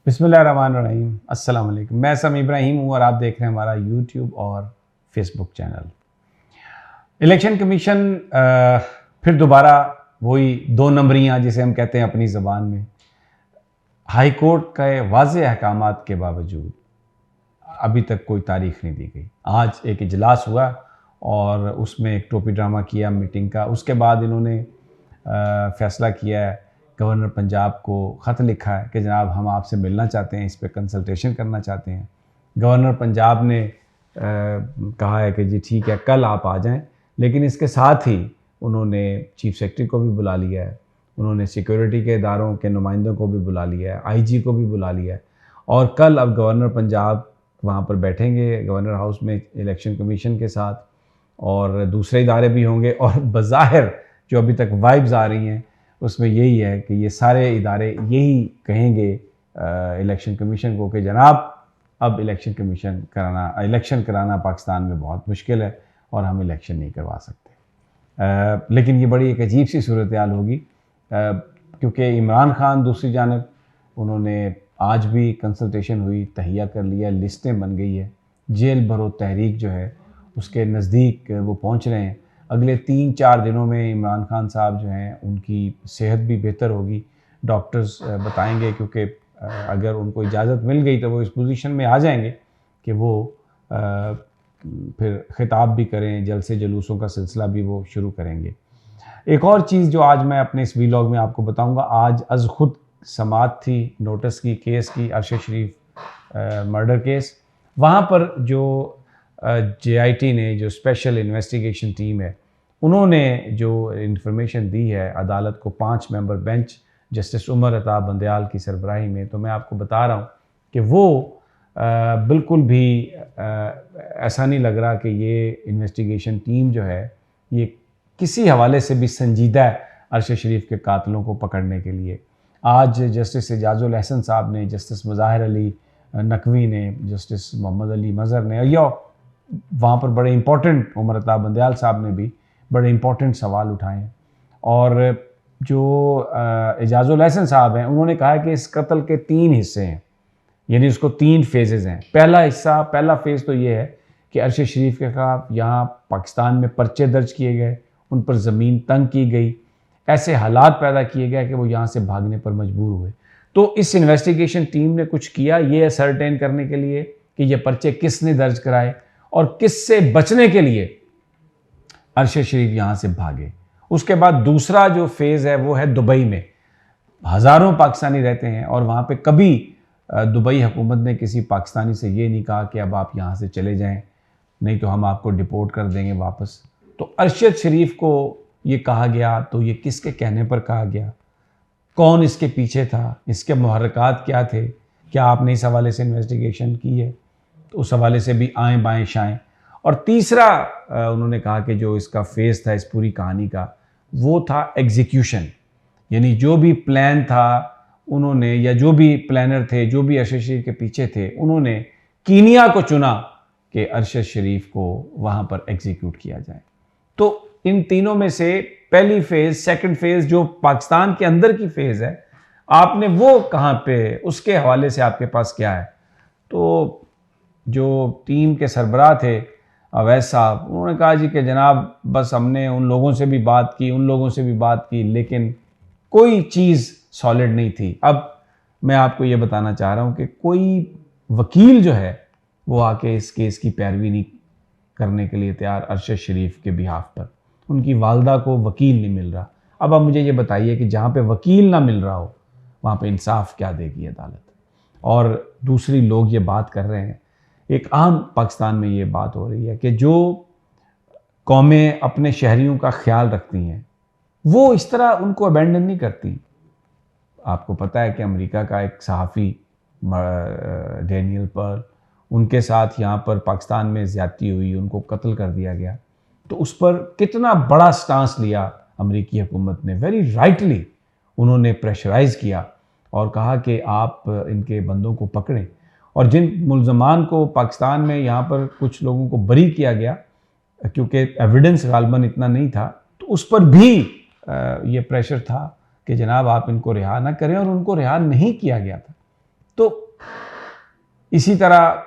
बिस्मिल्लाहिर्रहमानिर्रहीम, अस्सलाम वालेकुम। मैं समी इब्राहिम हूँ और आप देख रहे हैं हमारा यूट्यूब और फेसबुक चैनल। इलेक्शन कमीशन फिर दोबारा वही दो नंबरियाँ जिसे हम कहते हैं अपनी ज़बान में, हाई कोर्ट के वाज़ेह अहकामात के बावजूद अभी तक कोई तारीख़ नहीं दी गई। आज एक इजलास हुआ और उसमें एक टोपी ड्रामा किया मीटिंग का। उसके बाद इन्होंने फ़ैसला किया है, गवर्नर पंजाब को ख़त लिखा है कि जनाब हम आपसे मिलना चाहते हैं, इस पे कंसल्टेशन करना चाहते हैं। गवर्नर पंजाब ने कहा है कि जी ठीक है, कल आप आ जाएं, लेकिन इसके साथ ही उन्होंने चीफ़ सेक्रेटरी को भी बुला लिया है, उन्होंने सिक्योरिटी के इदारों के नुमाइंदों को भी बुला लिया है, आईजी को भी बुला लिया है। और कल अब गवर्नर पंजाब वहाँ पर बैठेंगे गवर्नर हाउस में इलेक्शन कमीशन के साथ, और दूसरे इदारे भी होंगे। और बज़ाहिर जो अभी तक वाइब्स आ रही हैं उसमें यही है कि ये सारे इदारे यही कहेंगे इलेक्शन कमीशन को कि जनाब अब इलेक्शन कराना पाकिस्तान में बहुत मुश्किल है और हम इलेक्शन नहीं करवा सकते। लेकिन ये बड़ी एक अजीब सी सूरत हाल होगी, क्योंकि इमरान खान दूसरी जानब, उन्होंने आज भी कंसल्टेशन हुई, तहिया कर लिया, लिस्टें बन गई है, जेल भरो तहरीक जो है उसके नज़दीक वो पहुँच रहे हैं। अगले 3-4 दिनों में इमरान खान साहब जो हैं उनकी सेहत भी बेहतर होगी, डॉक्टर्स बताएंगे, क्योंकि अगर उनको इजाज़त मिल गई तो वो इस पोजीशन में आ जाएंगे कि वो फिर खिताब भी करें, जलसे जुलूसों का सिलसिला भी वो शुरू करेंगे। एक और चीज़ जो आज मैं अपने इस वीलॉग में आपको बताऊंगा, आज अज़ खुद समात थी नोटिस की केस की, अरशद शरीफ मर्डर केस। वहाँ पर जो JIT ने, जो स्पेशल इन्वेस्टिगेशन टीम है, उन्होंने जो इन्फॉर्मेशन दी है अदालत को 5 member bench justice Umar Ata Bandial की सरबराही में, तो मैं आपको बता रहा हूँ कि वो बिल्कुल भी ऐसा नहीं लग रहा कि ये इन्वेस्टिगेशन टीम जो है ये किसी हवाले से भी संजीदा है अरशद शरीफ के कातलों को पकड़ने के लिए। आज जस्टिस एजाजुल एहसन साहब ने, जस्टिस मुज़ाहिर अली नकवी ने, जस्टिस मोहम्मद अली मज़हर ने, या वहाँ पर बड़े इंपॉर्टेंट उमर अता बंदयाल साहब ने भी बड़े इंपॉर्टेंट सवाल उठाए हैं। और जो एजाजुल एहसन साहब हैं, उन्होंने कहा कि इस कत्ल के 3 हिस्से हैं, यानी उसको 3 फेजेज़ हैं। पहला फ़ेज़ तो ये है कि अरशद शरीफ के खिलाफ यहाँ पाकिस्तान में पर्चे दर्ज किए गए, उन पर ज़मीन तंग की गई, ऐसे हालात पैदा किए गए कि वो यहाँ से भागने पर मजबूर हुए। तो इस इन्वेस्टिगेशन टीम ने कुछ किया ये असरटेन करने के लिए कि ये पर्चे किसने दर्ज कराए और किससे बचने के लिए अरशद शरीफ यहाँ से भागे। उसके बाद दूसरा जो फेज़ है वो है दुबई में। हज़ारों पाकिस्तानी रहते हैं और वहाँ पे कभी दुबई हुकूमत ने किसी पाकिस्तानी से ये नहीं कहा कि अब आप यहाँ से चले जाएं, नहीं तो हम आपको डिपोर्ट कर देंगे वापस। तो अरशद शरीफ को ये कहा गया, तो ये किसके कहने पर कहा गया, कौन इसके पीछे था, इसके मुहर्रिकात क्या थे, क्या आपने इस हवाले से इन्वेस्टिगेशन की है, तो उस हवाले से भी आएँ बाएँ शाएँ। और तीसरा उन्होंने कहा कि जो इसका फेज़ था इस पूरी कहानी का, वो था एग्जीक्यूशन, यानी जो भी प्लान था उन्होंने, या जो भी प्लानर थे, जो भी अरशद शरीफ के पीछे थे, उन्होंने कीनिया को चुना कि अरशद शरीफ को वहाँ पर एग्जीक्यूट किया जाए। तो इन तीनों में से पहली फ़ेज़, सेकंड फ़ेज़ जो पाकिस्तान के अंदर की फ़ेज़ है, आपने वो कहाँ पे, उसके हवाले से आपके पास क्या है। तो जो टीम के सरबराह थे अवैस साहब, उन्होंने कहा जी कि जनाब बस हमने उन लोगों से भी बात की, लेकिन कोई चीज़ सॉलिड नहीं थी। अब मैं आपको ये बताना चाह रहा हूँ कि कोई वकील जो है वो आके इस केस की पैरवी नहीं करने के लिए तैयार अरशद शरीफ के बिहाफ पर। उनकी वालदा को वकील नहीं मिल रहा। अब आप मुझे ये बताइए कि जहाँ पे वकील ना मिल रहा हो वहाँ पे इंसाफ क्या देगी अदालत। और दूसरी लोग ये बात कर रहे हैं, एक आम पाकिस्तान में ये बात हो रही है कि जो कौमें अपने शहरियों का ख्याल रखती हैं वो इस तरह उनको अबेंडन नहीं करती। आपको पता है कि अमेरिका का एक सहाफ़ी डैनियल पर्ल, उनके साथ यहाँ पर पाकिस्तान में ज़्यादती हुई, उनको कत्ल कर दिया गया। तो उस पर कितना बड़ा स्टांस लिया अमेरिकी हुकूमत ने, वेरी राइटली उन्होंने प्रेशराइज़ किया और कहा कि आप इनके बंदों को पकड़ें। और जिन मुल्ज़मान को पाकिस्तान में यहाँ पर कुछ लोगों को बरी किया गया, क्योंकि एविडेंस गालबन इतना नहीं था, तो उस पर भी ये प्रेशर था कि जनाब आप इनको रिहा ना करें, और उनको रिहा नहीं किया गया था। तो इसी तरह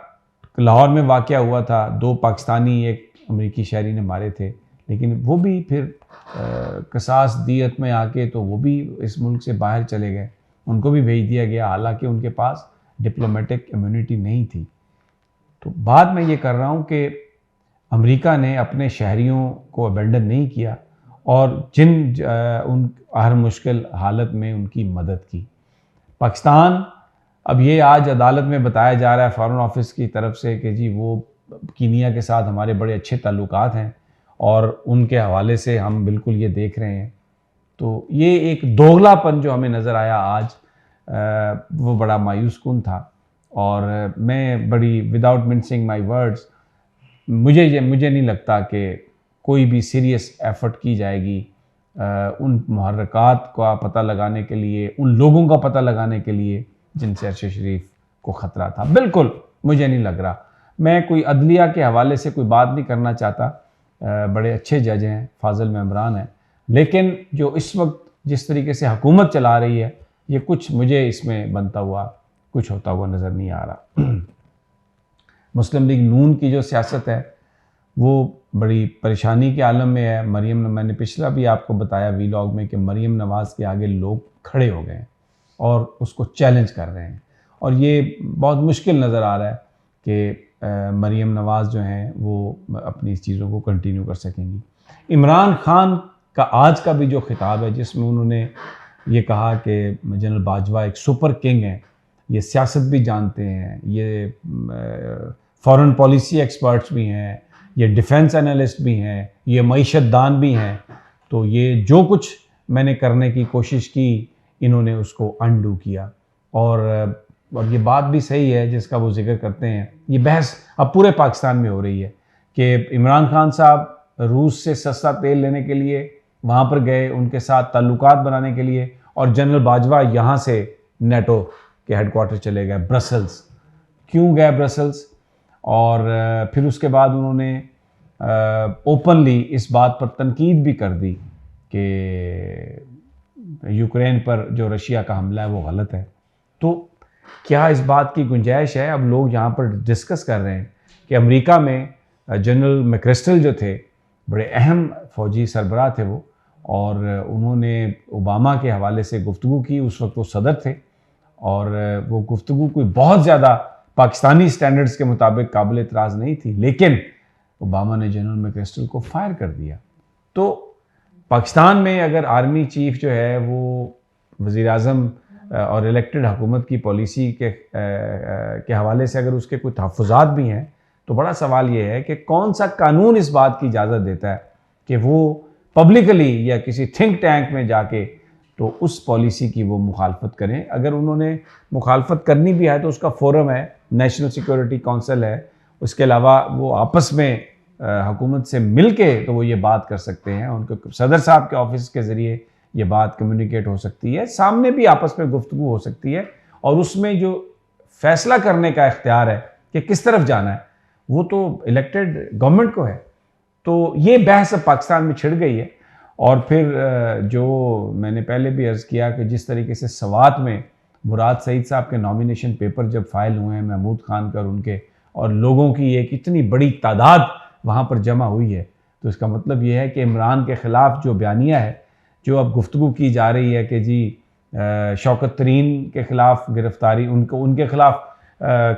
लाहौर में वाक़या हुआ था, 2 पाकिस्तानी एक अमेरिकी शहरी ने मारे थे, लेकिन वो भी फिर कसास दियत में आके तो वो भी इस मुल्क से बाहर चले गए, उनको भी भेज दिया गया, हालांकि उनके पास डिप्लोमेटिक इम्यूनिटी नहीं थी। तो बात मैं ये कर रहा हूँ कि अमेरिका ने अपने शहरियों को अबेंडन नहीं किया और उन हर मुश्किल हालत में उनकी मदद की। पाकिस्तान अब ये आज अदालत में बताया जा रहा है फ़ॉरेन ऑफिस की तरफ से कि जी वो कीनिया के साथ हमारे बड़े अच्छे ताल्लुकात हैं और उनके हवाले से हम बिल्कुल ये देख रहे हैं। तो ये एक दोगलापन जो हमें नज़र आया आज, वो बड़ा मायूस कुन था। और मैं बड़ी विदाउट मिंसिंग माय वर्ड्स, मुझे नहीं लगता कि कोई भी सीरियस एफर्ट की जाएगी उन मुहर्रकात का पता लगाने के लिए, उन लोगों का पता लगाने के लिए जिनसे अरशद शरीफ को ख़तरा था। बिल्कुल मुझे नहीं लग रहा। मैं कोई अदलिया के हवाले से कोई बात नहीं करना चाहता, बड़े अच्छे जज हैं, फाजिल मेम्बरान हैं, लेकिन जो इस वक्त जिस तरीके से हुकूमत चला रही है, ये कुछ मुझे इसमें बनता हुआ कुछ होता हुआ नज़र नहीं आ रहा। मुस्लिम लीग नून की जो सियासत है वो बड़ी परेशानी के आलम में है। मैंने पिछला भी आपको बताया वीलॉग में कि मरीम नवाज़ के आगे लोग खड़े हो गए हैं और उसको चैलेंज कर रहे हैं, और ये बहुत मुश्किल नज़र आ रहा है कि मरीम नवाज़ जो हैं वो अपनी इस चीज़ों को कंटिन्यू कर सकेंगी। इमरान खान का आज का भी जो खिताब है जिसमें उन्होंने ये कहा कि जनरल बाजवा एक सुपर किंग हैं, ये सियासत भी जानते हैं, ये फॉरेन पॉलिसी एक्सपर्ट्स भी हैं, ये डिफेंस एनालिस्ट भी हैं, ये मईशत दान भी हैं, तो ये जो कुछ मैंने करने की कोशिश की इन्होंने उसको अनडू किया। और ये बात भी सही है जिसका वो जिक्र करते हैं। ये बहस अब पूरे पाकिस्तान में हो रही है कि इमरान खान साहब रूस से सस्ता तेल लेने के लिए वहाँ पर गए, उनके साथ ताल्लुकात बनाने के लिए, और जनरल बाजवा यहाँ से नेटो के हेडक्वार्टर चले गए ब्रसल्स। क्यों गए ब्रसल्स? और फिर उसके बाद उन्होंने ओपनली इस बात पर तनकीद भी कर दी कि यूक्रेन पर जो रशिया का हमला है वो गलत है। तो क्या इस बात की गुंजाइश है? अब लोग यहाँ पर डिस्कस कर रहे हैं कि अमेरिका में जनरल मैक्रिस्टल जो थे, बड़े अहम फौजी सरबराह थे वो, और उन्होंने ओबामा के हवाले से गुफ्तगू की। उस वक्त वो सदर थे और वो गुफ्तगू कोई बहुत ज़्यादा पाकिस्तानी स्टैंडर्ड्स के मुताबिक काबिल एतराज़ नहीं थी, लेकिन ओबामा ने जनरल मैक्रिस्टल को फायर कर दिया। तो पाकिस्तान में अगर आर्मी चीफ जो है वो वज़ीर आज़म और इलेक्टेड हुकूमत की पॉलिसी के हवाले से अगर उसके कोई तहफ़्फ़ुज़ात भी हैं, तो बड़ा सवाल ये है कि कौन सा कानून इस बात की इजाज़त देता है कि वो पब्लिकली या किसी थिंक टैंक में जाके तो उस पॉलिसी की वो मुखालफत करें। अगर उन्होंने मुखालफत करनी भी है तो उसका फोरम है, नेशनल सिक्योरिटी काउंसिल है। उसके अलावा वो आपस में हुकूमत से मिल के तो वो ये बात कर सकते हैं, उनके सदर साहब के ऑफिस के ज़रिए ये बात कम्युनिकेट हो सकती है, सामने भी आपस में गुफ्तगू हो सकती है, और उसमें जो फैसला करने का इख्तियार है कि किस तरफ जाना है वो तो इलेक्टेड गवर्नमेंट को है। तो ये बहस अब पाकिस्तान में छिड़ गई है। और फिर जो मैंने पहले भी अर्ज़ किया कि जिस तरीके से सवात में मुराद सईद साहब के नॉमिनेशन पेपर जब फाइल हुए हैं महमूद खान कर उनके, और लोगों की एक इतनी बड़ी तादाद वहाँ पर जमा हुई है, तो इसका मतलब ये है कि इमरान के ख़िलाफ़ जो बयानिया है, जो अब गुफ्तगू की जा रही है कि जी शौकत तरीन के ख़िलाफ़ गिरफ़्तारी, उनके ख़िलाफ़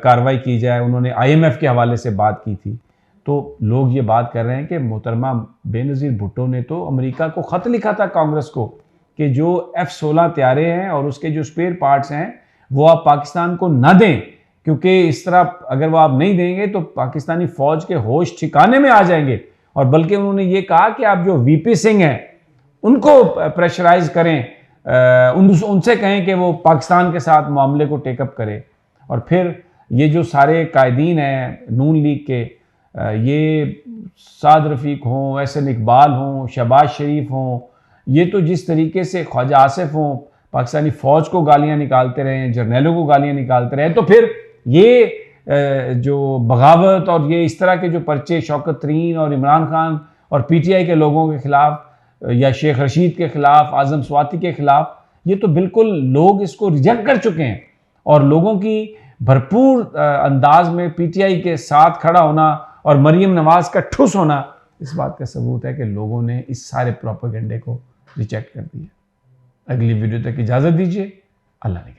कार्रवाई की जाए, उन्होंने IMF के हवाले से बात की थी, तो लोग ये बात कर रहे हैं कि मोहतरमा बेनज़ीर भुट्टो ने तो अमेरिका को ख़त लिखा था कांग्रेस को कि जो F-16 तैयारे हैं और उसके जो स्पेयर पार्ट्स हैं वो आप पाकिस्तान को ना दें, क्योंकि इस तरह अगर वो आप नहीं देंगे तो पाकिस्तानी फ़ौज के होश ठिकाने में आ जाएंगे। और बल्कि उन्होंने ये कहा कि आप जो VP सिंह हैं उनको प्रेशराइज़ करें, उनसे कहें कि वो पाकिस्तान के साथ मामले को टेकअप करें। और फिर ये जो सारे कायदीन हैं नून लीग के, ये साद रफ़ीक हों, एहसन इकबाल हों, शहबाज शरीफ हों, ये तो जिस तरीके से ख्वाजा आसिफ हों पाकिस्तानी फ़ौज को गालियाँ निकालते रहे, जर्नैलों को गालियाँ निकालते रहे, तो फिर ये जो बगावत और ये इस तरह के जो पर्चे शौकत तरीन और इमरान खान और PTI के लोगों के ख़िलाफ़ या शेख रशीद के ख़िलाफ़, आज़म स्वाति के ख़िलाफ़, ये तो बिल्कुल लोग इसको रिजेक्ट कर चुके हैं। और लोगों की भरपूर अंदाज में पीटीआई के साथ खड़ा होना और मरीम नवाज का ठुस होना इस बात का सबूत है कि लोगों ने इस सारे प्रोपेगेंडे को रिजेक्ट कर दिया। अगली वीडियो तक इजाज़त दीजिए। अल्लाह ने